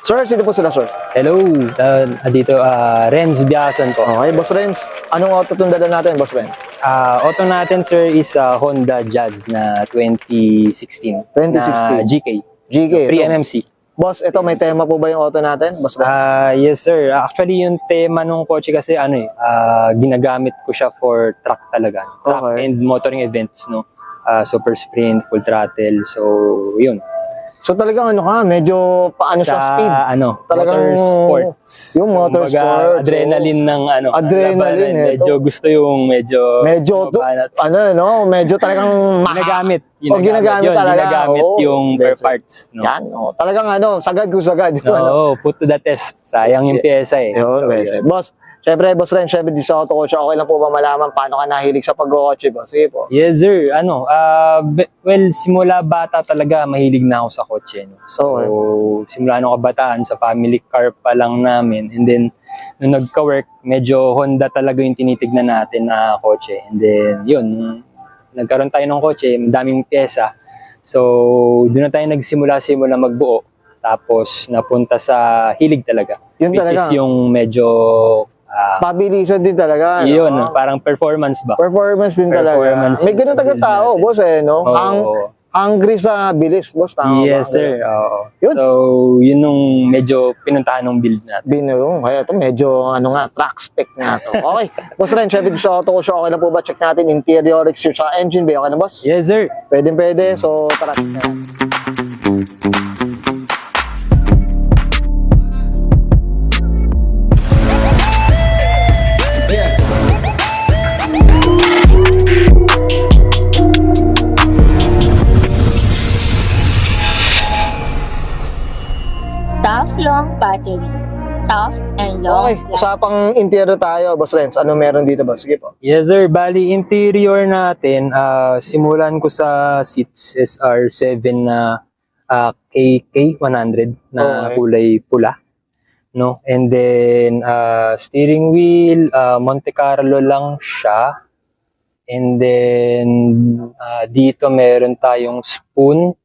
Sir, sino po sila, sir? Hello, dito Renz Biason po. Okay, Boss Renz. Anong auto itong dala natin, Boss Renz? Auto natin sir is Honda Jazz na 2016. 2016. Na GK. GK. Pre-MMC. Boss, ito may tema po ba yung auto natin, Boss Renz? Yes sir. Actually yung tema nung kotse kasi ginagamit ko siya for track talaga. Track Okay. and motoring events, no. Super sprint, full throttle. So, yun. So talagang medyo paano sa speed? Talagang motorsports. yung motorsports, Adrenaline ng adrenaline, labanan. Medyo gusto yung medyo medyo talagang ginagamit. Ginagamit talaga. Ginagamit yung per parts. No? Yan, talagang sagad ko sagad. Put to the test. Sayang yung pyesa eh. Yun, Yun. Boss, syempre, Boss Ren, syempre di sa auto coach, okay lang po ba malaman paano ka nahilig sa pag-coach, boss? Sige po. Yes sir, well, simula bata talaga mahilig na ako sa kotse. No? So, simula nung kabataan, sa family car pa lang namin. And then, nung nagka-work, medyo Honda talaga yung tinitignan natin na kotse. And then, yun, nagkaroon tayo ng kotse, madaming pyesa. So, doon na tayo nagsimula-simula magbuo. Tapos, napunta sa hilig talaga. Yun which talaga. is yung medyo pabilisan din talaga. yun, parang performance ba? Performance din talaga. May ganun talaga tao, boss no? Oo. Hungry sa bilis, boss. Tama Yes, ba? sir. Oo. Yun. So, yun yung medyo pinuntahan ng build natin. Binulong. Kaya ito medyo track spec nga to. Okay. Boss Ren, syempre sa auto coach, okay na po ba? Check natin interior, exterior, sa engine bay. Okay na, boss? Yes, sir. Pwede. So, tara. Tough long battery. Tough and Okay, long usapang interior tayo, Boss Renz. Ano meron dito, boss? Sige po. Yes, sir. Bali, interior natin, simulan ko sa seats SR7 na KK100 na Okay. kulay pula. No? And then, steering wheel, Monte Carlo lang siya. And then, dito meron tayong spoon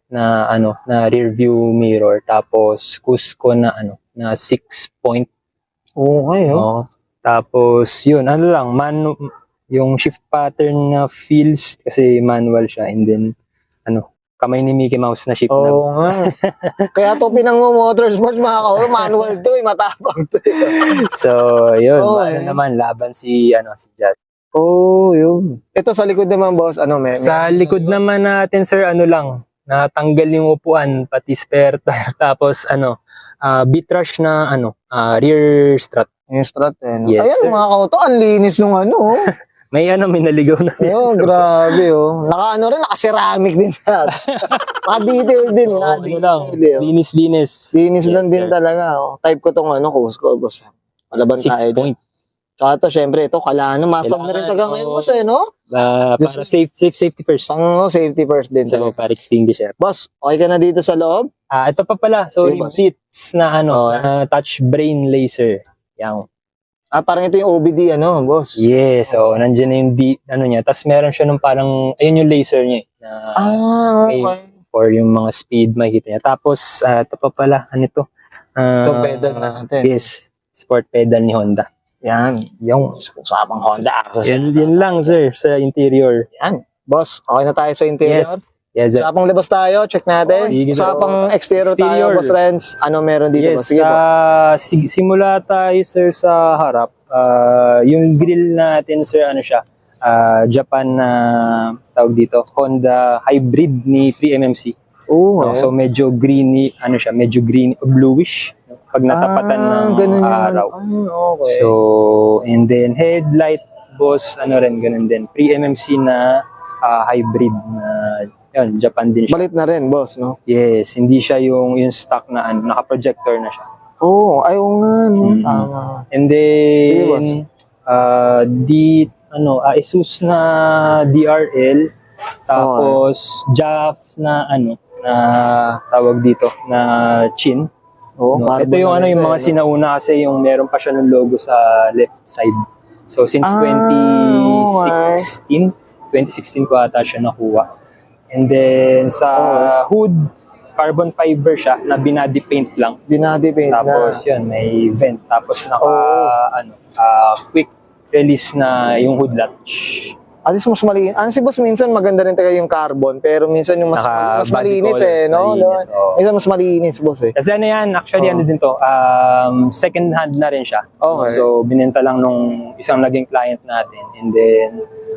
na na rear view mirror, tapos Cusco na na 6-point. Okay, Tapos yun, yung shift pattern na feels kasi manual siya, and then kamay ni Mickey Mouse na shift Oo knob. nga. Kaya to motorsports mga kaulo, manual to, matapang to. So yun, Okay. naman laban si Jazz. Yun. Ito sa likod naman, boss, Sa likod naman natin, sir, natanggal yung upuan, pati spare tire, tapos bitrash na rear strut. yung strut, no? Yes, Ayan, sir. mga kauto, ang linis nung May may naligaw na. Grabe, naka-ceramic din yan. Mga detail din, Linis-linis. Linis lang Yes, din sir. talaga, Type ko tong Cusco, boss. Palaban tayo. 6-point. Tsaka to, syempre, ito, mastag na rin taga ngayon, boss, no? Para safety first. Pang safety first din. So, talaga. para extinguisher. Boss, okay ka na dito sa loob? Ito pa pala. So, Sige, yung boss. seats na touch brain laser. Yang. Parang ito yung OBD, boss? Yes. So, nandiyan na yung niya. Tapos meron siya nung parang, ayun yung laser niya. Na, Okay. for yung mga speed, makikita niya. Tapos, ito pa pala. Ano ito? Ito, pedal natin. Yes. Sport pedal ni Honda. Yan. Yung, Usapang Honda Access. yun lang, sir, sa interior. Yan. Boss, okay na tayo sa interior? Yes, sir. Usapang labas tayo, check natin. Sige, sir. Usapang exterior tayo, Exterior. boss Renz. Ano meron dito, boss? Yes, Sige po. simula tayo sir sa harap. Yung grill natin sir, siya? Japan na tawag dito, Honda hybrid ni 3MMC. So medyo greeny, medyo green, bluish pag natapatan ng ganun yun. araw. Okay. So, and then headlight, boss, ganun din. 3MMC na hybrid na yun, Japan din siya. Balit na rin, boss, no? Yes, hindi siya yung stock na naka-projector na siya. Ayaw nga, no? Mm. Tama. And Sige, boss. then Asus na DRL, tapos JAF na na tawag dito na chin. Ito yung yung mga sinauna kasi yung meron pa siya ng logo sa left side. So since 2016 ko ata siya nakuha. And then sa hood, carbon fiber siya na binody paint lang. Binody paint Tapos na. yun, may vent. Tapos quick release na yung hood latch. At least mas malinis. Si boss, minsan maganda rin talaga yung carbon, pero minsan yung mas Naka-body malinis color, no? malinis, oo. Minsan mas malinis, boss eh. Kasi ano yan, actually Oo. ano din to, second hand na rin siya. Okay. So binenta lang nung isang naging client natin. And then,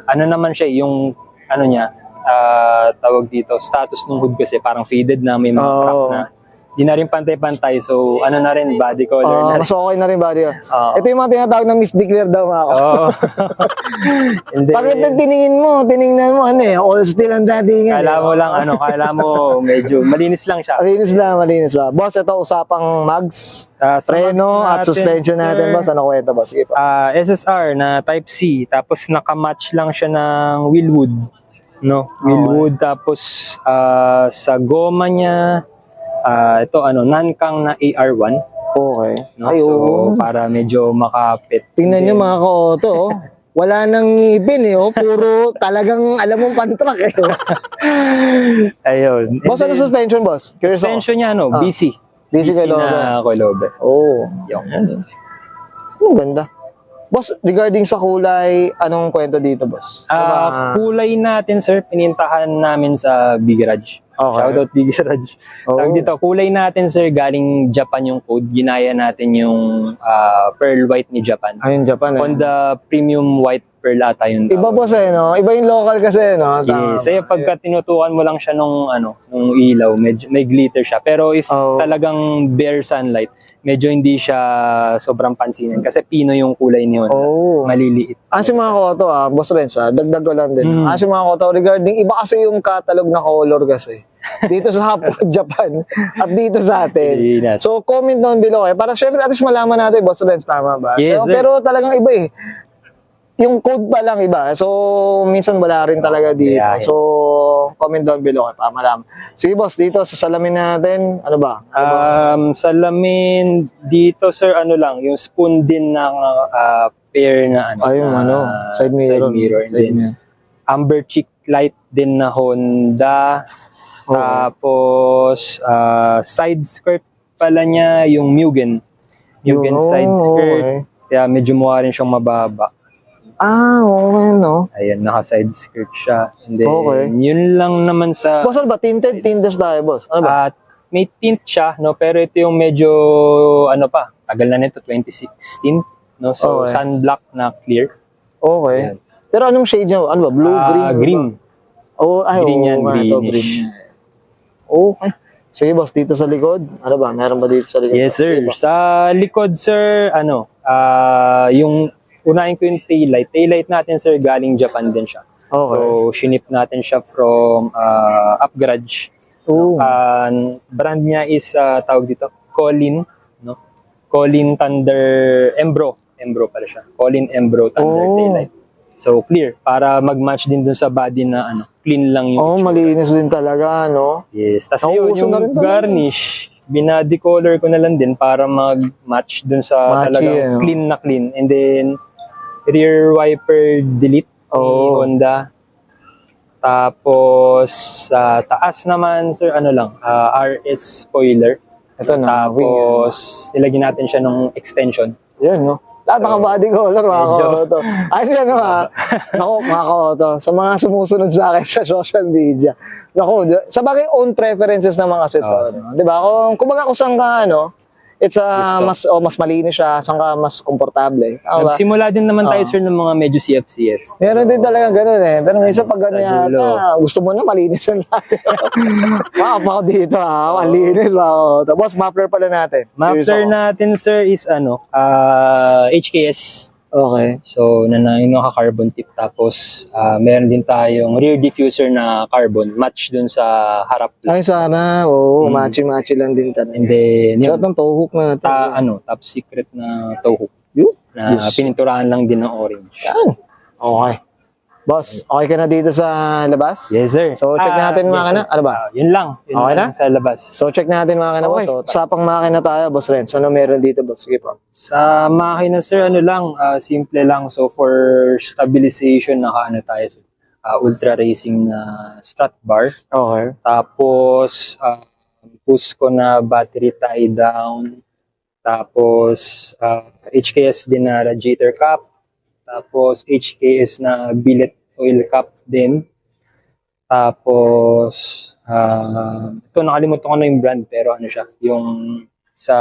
ano naman siya, yung ano niya, tawag dito, status ng hood kasi parang faded na, may mga crack Oo. na. Di na rin pantay-pantay. So ano na rin, body color na Mas rin. okay na rin body. Oo. Ito yung mga tinatawag na misdeclare daw ako. Oo. And then, Bakit tiningnan mo, ano eh, all still ang datingan. kala mo lang, kala mo medyo malinis lang siya. Malinis lang. Boss, ito usapang mags, Sa preno mags at suspension sir, natin, boss. Ano kwento, boss? Sige pa. SSR na Type C, tapos nakamatch lang siya ng wheelwood. No? Wheelwood, tapos sa goma niya, ito Nankang na AR1. Okay. No? Ay, So, oo. para medyo makapit. Tingnan nyo Then, mga ka-auto, oh. Wala nang ngipin eh, oh. Puro talagang alam mong pantrak eh. Ayun. Boss, ano suspension, boss? Curious ako. suspension niya, Ah. BC. BC na coilover. Oh. Yung. Ang ganda. Boss, regarding sa kulay, anong kwento dito, boss? Kulay natin, sir, pinintahan namin sa Big Garage. Okay. Shoutout Big Garage. Oh. Tawag dito, kulay natin, sir, galing Japan yung code. Ginaya natin yung pearl white ni Japan. Ayun, Japan eh. Honda Premium White Pearl ata yun. Iba, boss eh, no? Iba yung local kasi, no? Yes. Kaya pagka tinutukan mo lang siya nung ilaw, medyo may glitter siya. Pero if Oh. talagang bare sunlight, medyo hindi siya sobrang pansinin kasi pino yung kulay ni Honda. Oh. Maliliit. Kasi mga koto, boss Renz, dagdag ko lang din. Mm. Kasi mga koto, regarding, iba kasi yung catalog na color kasi. Dito sa Japan at dito sa atin. Yes. So, comment down below para syempre at least malaman natin, boss Renz, tama ba? Yes, sir. Pero talagang iba eh. Yung code pa lang iba. So, minsan wala rin talaga dito. Yeah. So, comment down below para malaman. Sige, boss, dito sa salamin natin, ano ba? Salamin dito, sir, yung spoon din ng pair na Side mirror. And then, amber cheek light din na Honda. Oo. Tapos, side skirt pala niya yung Mugen. Mugen side skirt. Okay. Kaya medyo mukha rin siyang mababa. Okay, no? Ayan, naka-side skirt siya. And then, Okay. yun lang naman sa... Boss, ano ba? Tinted tayo, boss. Ano ba? At may tint siya, no? Pero ito yung medyo, tagal na nito, 2016. No? So, Okay. sunblock na clear. Okay. Ayan. Pero anong shade niya? Ano ba? Blue, green? Ano ba? Green. oo Green yan, nga, ito, greenish. green. Okay. Sige, boss, dito sa likod. Ano ba? Meron ba dito sa likod? Yes, sir. Sige, boss. Sa likod, sir, yung unahin ko yung taillight. Taillight natin, sir, galing Japan din siya. Okay. So, shinip natin siya from Up Garage. Oo. Brand niya is, tawag dito, Colin. No? Colin Thunder Embro. Embro pala siya. Colin Embro Thunder Oh. taillight. So, clear. Para mag-match din dun sa body na clean lang yung itsura. Malinis din talaga, no? Yes. Tapos Nauuso yun, na rin yung talaga. garnish, binody color ko na lang din para mag-match dun sa Matchy, talagang ano? clean na clean. And then, rear wiper delete ni Oh. Honda. Tapos, sa taas naman, sir, RS spoiler. Ito na. Tapos, nilagyan natin siya ng extension. Yan, no? Lahat So, naka-body color, mga medyo- ka-auto. Ayos yan, Naku, mga ka-auto. Sa mga sumusunod sa akin sa social media. Naku, sa bagay, own preferences ng mga set. Oo, no? Di ba? Kumbaga kung saan ka, it's mas malinis siya, saan ka mas komportable. Tama ba? Nagsimula din naman tayo, Oo. sir, ng mga medyo CF-CF. Meron din talaga ganun eh. Pero minsan pag gano'n Sa dulo. yata, gusto mo na malinis ang lahat. Wow, ako dito malinis. Wow. Tapos muffler pala natin. Curious Muffler ako. natin, sir, is HKS. Okay. So, yung naka-carbon tip. Tapos, meron din tayong rear diffuser na carbon. Match dun sa harap lang. Ay, sana. Oo, Mm. matchy-matchy lang din talaga. And then, Shot ng toe hook na. top secret na toe hook. Yun? Na Yes. pininturahan lang din ng orange. Yan. Okay. Boss, okay ka na dito sa labas? Yes, sir. So, check natin mga kana. sir. Ano ba? Yun lang. Yun Okay lang na? sa labas. So, check natin mga kana, boss. So, usapang makina tayo, boss Renz. Ano meron dito, boss? Sige po. Sa makina, sir, simple lang. So, for stabilization, tayo, sir. Ultra racing na strut bar. Okay. Tapos, Cusco na battery tie down. Tapos HKS din na radiator cap. Tapos HKS na billet oil cap din. Tapos ito nakalimutan ko na yung brand pero ano siya, yung sa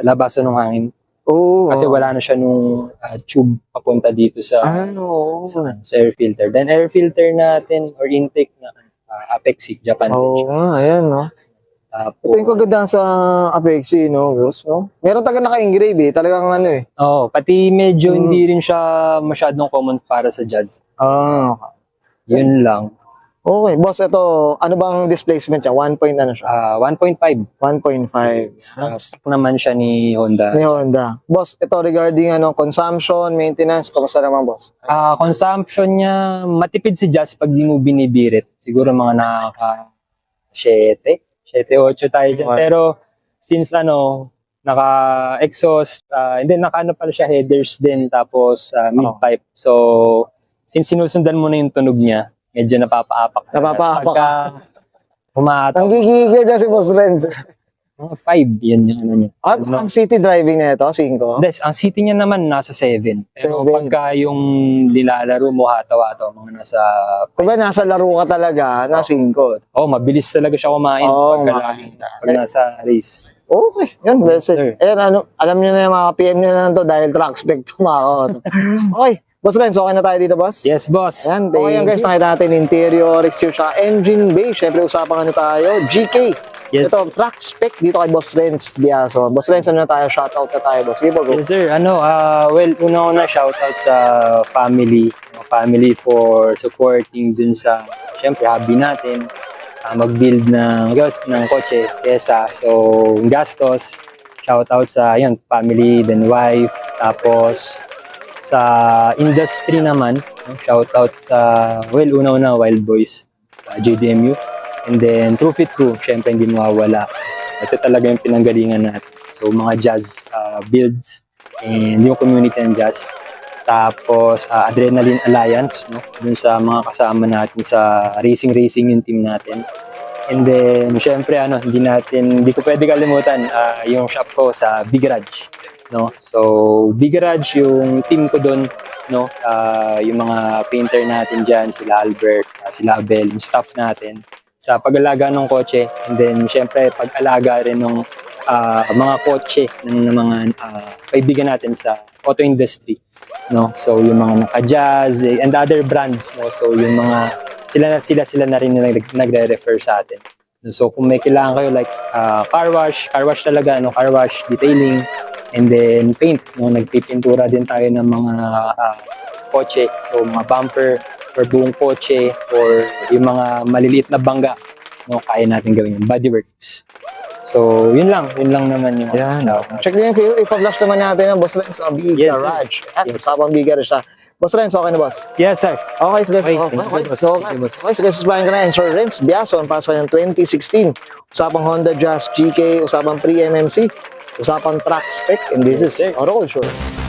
labasan ng hangin. Oo. Kasi wala na siya nung tube papunta dito sa Ano? sa air filter. Then air filter natin or intake na Apexi, Japan Oo din siya. nga, ayan, no? Tapos, Ito yung kagandahan sa Apexi, no, boss, no? Meron taga naka-engrave, eh. Talagang ano, eh. pati medyo hindi rin siya masyadong common para sa jazz. Ah, Yun lang. okay. Boss, ito, ano bang displacement niya? 1 point ano siya? 1.5. 1.5. Stock naman siya ni Honda. Ni Honda. Boss, ito regarding consumption, maintenance, kamusta naman, boss? Consumption niya, matipid si jazz pag di mo binibirit. Siguro mga nakaka 7, 8 tayo dyan. Okay. Pero since naka-exhaust, and then naka-ano pala siya, headers din, tapos mid-pipe. So, since sinusundan mo na yung tunog niya, medyo napapaapak. Napapaapak Pagka humataw, Ang gigigil dyan si Boss Renz. mga 5, yan yung ano niya. At ang city driving na ito, 5. Hindi, ang city niya naman nasa 7. Pero 7. pagka yung nilalaro mo hataw-hataw, mga nasa... Kung ba nasa laro ka talaga, na 5. mabilis talaga siya kumain kumain. pag nasa race. Okay, yan, blessed. Sir. Ayan, alam niyo na yung mga PM niyo na to dahil track spec tumako. Okay, Boss Renz, okay na tayo dito, boss? Yes, boss. Ayan, okay yan guys, nakita natin interior, exterior, sa engine bay. Siyempre, usapan tayo, GK. Yes. Ito, track spec dito kay Boss Renz Biaso. Boss Renz, ano na tayo? Shoutout na tayo, boss. Give go. Yes, sir. Well, una shoutout sa family. Family for supporting dun sa, syempre, hobby natin. Mag-build ng kotse, kesa. So, gastos. Shoutout sa, family, then wife. Tapos, sa industry naman, shoutout sa, una Wild Boys, sa JDMU. And then, True Fit Crew, syempre hindi mawawala. Ito talaga yung pinanggalingan natin. So, mga jazz builds and yung community ng jazz. Tapos, Adrenaline Alliance, no? Dun sa mga kasama natin sa racing yung team natin. And then, syempre, hindi ko pwede kalimutan yung shop ko sa Big Garage. No? So, Big Garage, yung team ko doon, no? Yung mga painter natin dyan, sila Albert, sila Abel, yung staff natin sa pag-alaga ng kotse, and then syempre pag-alaga rin ng mga kotse ng mga kaibigan natin sa auto industry, no? So yung mga naka-Jazz and other brands, no? So yung mga sila na rin nagre-refer sa atin. So kung may kailangan kayo like car wash talaga, car wash detailing, and then paint, no? Nagpipintura din tayo ng mga kotse, so mga bumper or buong kotse or yung mga maliliit na bangga, no, kaya natin gawin yung bodyworks. So, yun lang naman yung Yan. Check nyo yung ipa-flash naman natin ng Boss Renz sa Big Yes, Garage. At yes. usapang Big Garage na. Boss Renz, okay na, boss? Yes, sir. Okay, so guys, Okay, okay, thank you, boss. so, Thank you, boss. okay, so guys, sabayan ka na, and Sir Renz Biaso, ang paso ng 2016. Usapang Honda Jazz GK, usapang pre-MMC, usapang track spec, and this Yes, is sir. Auto Culture.